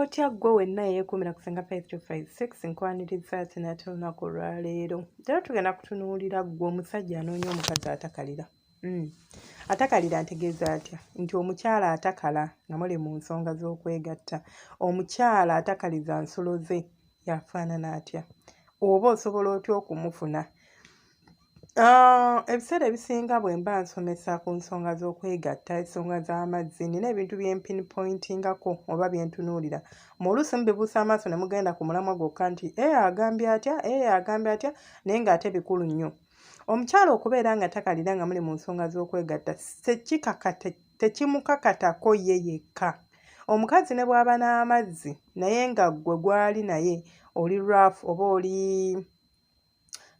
otya gwe wenna yeekuumira kusenga 5256 nkwaniriza ati nate olunaku olwaleero era tugenda kutunuulira gwe omusajja anoonya omukazi atakalira. Atakalira ntegeeza atya? Nti omukyala atakala nga muli mu nsonga z'okwegatta, omukyala atakaliza nsolo ze yafaanana atya, oba osobola otya okumufuna? Ebiseera ebisinga bwe mba nsomesa ku nsonga z'okwegatta, ensonga z'amazzi, nina ebintu bye mpinpointingako oba bye ntunuulira. Mu oluusi mubibuusa amaaso ne mugenda ku mulamwa gwokka nti agambye atya, agambye atya, naye ng'ate bikulu nnyo. Omukyala okubeera nga takalira nga muli mu nsonga z'okwegatta tekimukakatako ye yekka. Omukazi ne bw'aba n'amazzi naye nga ggwe gw'ali naye oli rough oba oli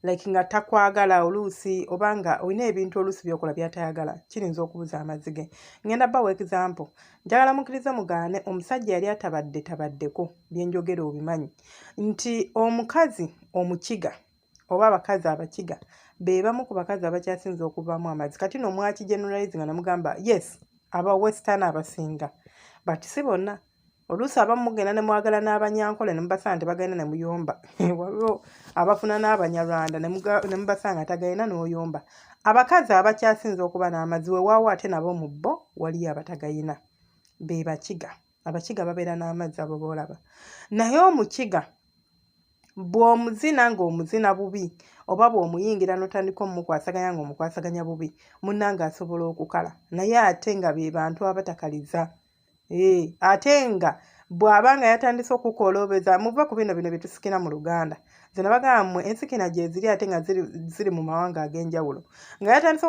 like nga takwagala oluusi oba nga olina ebintu oluusi by'okola by'atayagala, kirinza okubuza amazzi ge. Ngenda bbawa example. Njagala mukkirize mugaane omusajja yali atabaddeko bye njogera obimanyi nti omukazi omukiga oba abakazi abakiga be bamu ku bakazi abakyasinza okuvaamu amazzi. Kati no mwaki generalize nga namugamba yes aba western abasinga but si bonna. Oluusi abamu mugenda ne mwagala n'abanyankole ne mubasanga nti bagenda ne muyomba. Waliwo abafuna n'abanyarwanda ne mubasanga tagalina n'oyomba. Abakazi abakyasinza okuba n'amazzi weewaawo ate nabo mu bo waliyo abatagayina be bakiga. Abakiga babeera n'amazzi abo boolaba. Naye omukiga bw'omuzina ng'omuzina bubi oba bw'omuyingira n'otandika omukwasaganya ng'omukwasaganya bubi munnange asobola okukala. Naye ate nga be bantu abatakaliza. Ate nga bw'aba nga yatandise okukolobeza muva ku bino bye tusikira mu Luganda. Nze nabagamba mmwe ensikina gye ziri ate nga ziri mu mawanga ag'enjawulo. Nga yatandise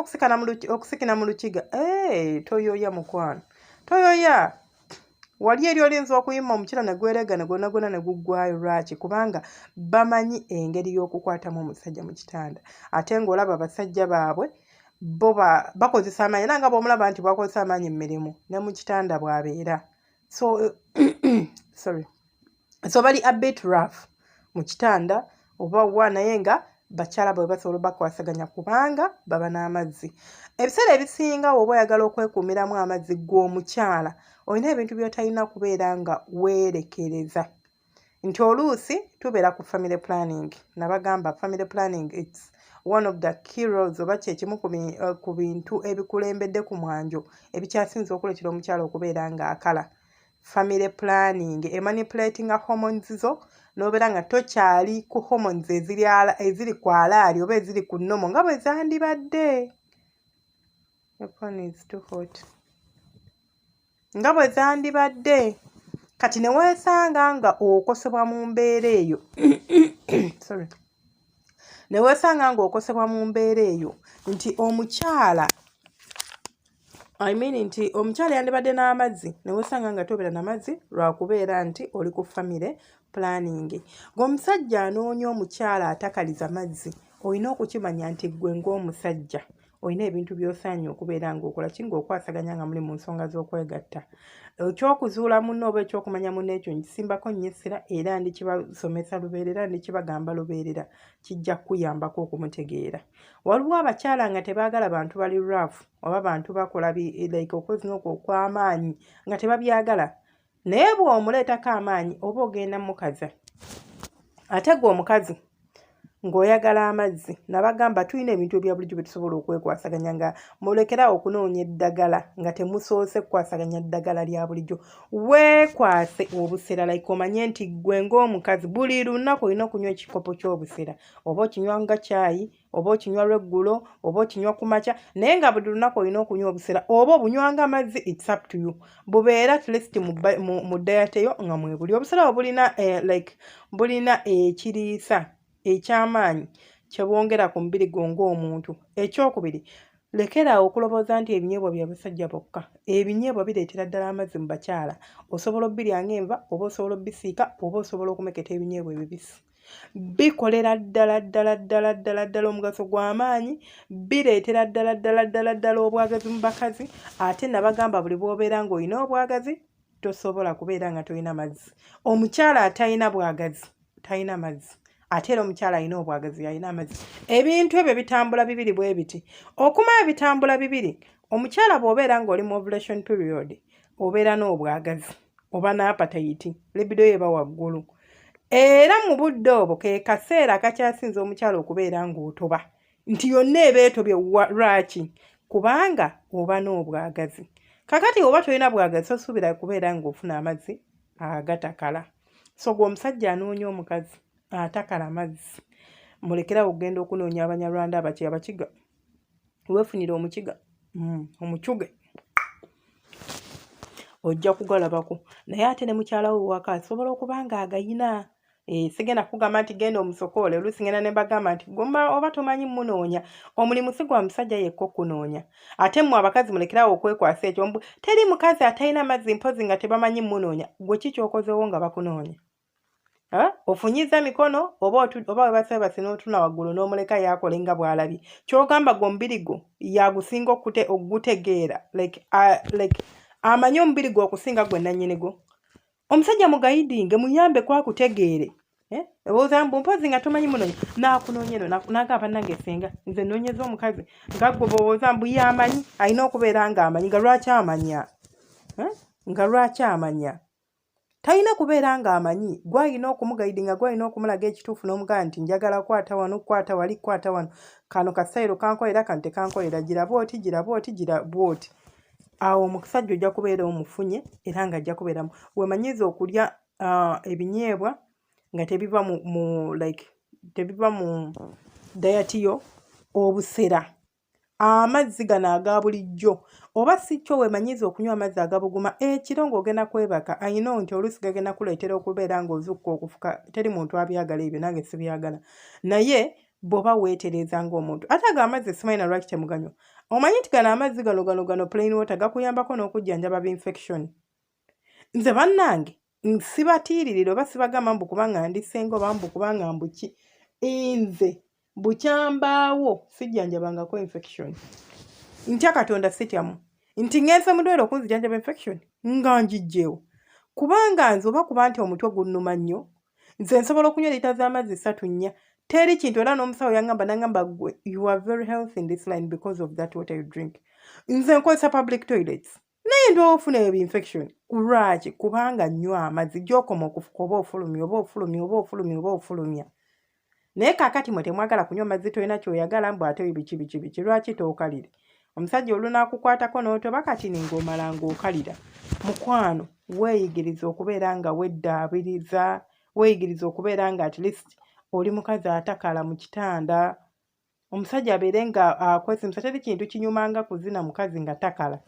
okusikina mu Lukiga, toyoya mukwano. Toyoya. Wali eri olinza okuyima omukira ne gwerega ne gwonna gwonna ne guggwayo lwaki? Kubanga bamanyi engeri y'okukwatamu omusajja mu kitanda. Ate ng'olaba abasajja baabwe bo bakozesa amaanyi era nga bw'omulaba nti bwakozesa amaanyi mu mirimu ne mu kitanda bw'abeera. So bali a bit rough mu kitanda oba wa naye nga bakyala bwe basobola bakwasaganya kubanga baba n'amazzi. Ebiseera ebisinga oba oyagala okwekuumiramu amazzi gw'omukyala olina ebintu by'otalina kubeera nga weerekereza. Nti oluusi tubeera ku family planning. Nabagamba family planning it's one of the key roles oba kyekimu ku bintu ebikulembedde ku mwanjo ebikyasinza okuleetera omukyala okubeera ng'akala. Family planning emanipulatinga hormones zo n'obeera nga tokyali ku hormones eziri ku alaali oba eziri ku nnomo nga bwe zandibadde. Nga bwe zandibadde. Kati ne weesanga nga okosebwa mu mbeera eyo. Ne weesanga nga okosebwa mu mbeera eyo nti omukyala yandibadde n'amazzi ne weesanga nga tobeera n'amazzi lwakubeera nti oli ku family planning. Ng'omusajja anoonya omukyala atakaliza mazzi olina okukimanya nti ggwe ng'omusajja olina ebintu by'osaanye okubeera ng'okola ki ng'okwasaganya nga muli mu nsonga z'okwegatta. Ekyokuzuula munno oba ekyokumanya munno ekyo nkisimbako nnyo essira era ndikibasomesa lubeerera ndikibagamba lubeerera kijja kukuyambako okumutegeera. Waliwo abakyala nga tebaagala bantu bali rough oba bantu bakola like okwezina okwo okw'amaanyi nga tebabyagala. Naye bw'omuleetako amaanyi oba ogenda mukaza. Ate gwe omukazi ng'oyagala amazzi nabagamba tulina ebintu ebya bulijjo bye tusobola okwekwasaganya nga mulekerawo okunoonya eddagala nga temusoose kukwasaganya ddagala lya bulijjo. Weekwase obusera like omanye nti ggwe ng'omukazi buli lunaku olina okunywa ekikopo ky'obusera oba okinywa nga caayi oba okinywa lweggulo oba okinywa ku makya naye nga buli lunaku olina okunywa obusera oba obunywanga amazzi it's up to you. Bubeera at least mu diet eyo nga mwebuli. Obusera bulina ekiriisa eky'amaanyi kye bwongera ku mubiri gwo ng'omuntu. Ekyokubiri lekeraawo okulowooza nti ebinyeebwa bya basajja bokka. Ebinyeebwa bireetera ddala amazzi mu bakyala. Osobola obbirya ng'enva oba osobola obbisiika oba osobola okumeketa ebinyeebwa ebibisi. Bikolera ddala omugaso gw'amaanyi. Bireetera ddala obwagazi mu bakazi. Ate nabagamba buli bw'obeera ng'olina obwagazi tosobola kubeera nga tolina mazzi. Omukyala atalina bwagazi talina mazzi. Ate era omukyala alina obwagazi alina amazzi. Ebintu ebyo bitambula bibiri bwe biti. Okumala bitambula bibiri, omukyala bw'obeera ng'oli mu ovulation period obeera n'obwagazi. oba n'apatayiti libido yeba waggulu era mu budde obwo ke kaseera akakyasinza omukyala okubeera ng'otoba nti yonna eba etobye lwaki kubanga oba n'obwagazi kakati oba tolina bwagazi sosuubira kubeera ng'ofuna amazzi agatakala so gwe omusajja anoonya omukazi atakala mazzi mulekerawo okugenda okunoonya abanyarwanda abakiga weefunire omukiga omucuge ojja kugalabako naye ate ne mukyala we waka asobola okuba nga agayina sigenda kugamba nti genda omusokoole oluusi ngenda ne mbagamba nti gomba oba tomanyi munoonya omulimu si gwa musajja yekka okunoonya ate mmwe abakazi mulekerawo okwekwasa ekyo teri mukazi atalina mazzi mpozi nga tebamanyi munoonya gwe kikyokozeewo nga bakunoonya ofunyiza mikono oba we basebase n'otuna waggulu n'omuleka yaakole nga bw'alabye kyogamba gwe omubiri gwo yagusinga ogutegeera like amanyi omubiri gwe okusinga gwe nannyini gwo omusajja mugayidinge muyambe kwakutegeere ebooza mbu mpozi nga tomanyi munoonya naakunoonya eno nagamba nange esenga nze noonyeza omukazi nga gwe bowooza mbu yamanyi alina okubeera ng'amanyi nga lwaki amanya talina kubeera ng'amanyi gwalina okumugayidinga gwalina okumulaga ekituufu n'omugamba nti njagala kwata wano kwata wali kwata wano kano kasayiro kankolera kano tekankolera gira bwoti gira bwoti gira bwoti awo omusajja ojja kubeera omufunye era nga ajja kubeeramu weemanyiza okulya ebinyeebwa nga tebiva mu dayati yo obusera amazzi gano aga bulijjo oba si kyo weemanyiza okunywa amazzi agabuguma ekiro ng'ogenda kwebaka ayina nti oluusi gagenda kuleetera okubeera ng'ozukka okufuka teri muntu abyagala ebyo nange sibyagala naye bw'oba weetereza ng'omuntu ate ago amazzi simanyi na lwaki temuganywa omanyi nti gano amazzi gano plain water gakuyambako n'okujjanjaba infection nze bannange sibatiiririra oba sibagamba mbu kubanga ndisenga oba mbu kubanga mbuki nze bukyambaawo sijjanjabangako infection ntya katonda sityamu nti ngenze mudwere okunzijanjaba infection nga njijjeewo kubanga nze oba kuba nti omutwe gunnuma nnyo nze nsobola okunywa lita z'amazzi 3-4 teri kintu era n'omusawo nangamba gwe you are very healthy in this line because of that water you drink nze nkozesa public toilets naye ndi ofuna infection lwaki kubanga nnywa amazzi gy'okoma okufuka oba ofulumya naye kaakati mwe temwagala kunywa mazzi tolina kyoyagala mbu ate biki lwaki tookalire omusajja olunakukwatako n'otoba kati ng'omala ng'okalira mukwano weeyigiriza okubeera nga weddaabiriza weeyigiriza okubeera nga at least oli mukazi atakala mu kitanda omusajja abeere nga akwesimisa teri kintu kinyumanga kuzina mukazi nga takala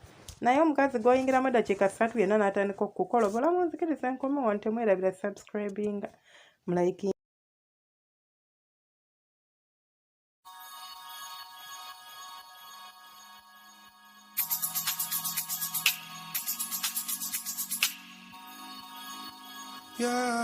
naye omukazi gw'oyingiramu eddakiika 3 yenna n'atandika okukola obulamu nzikiriza enkomewo ntemwerabira subscribinga mulike yeah.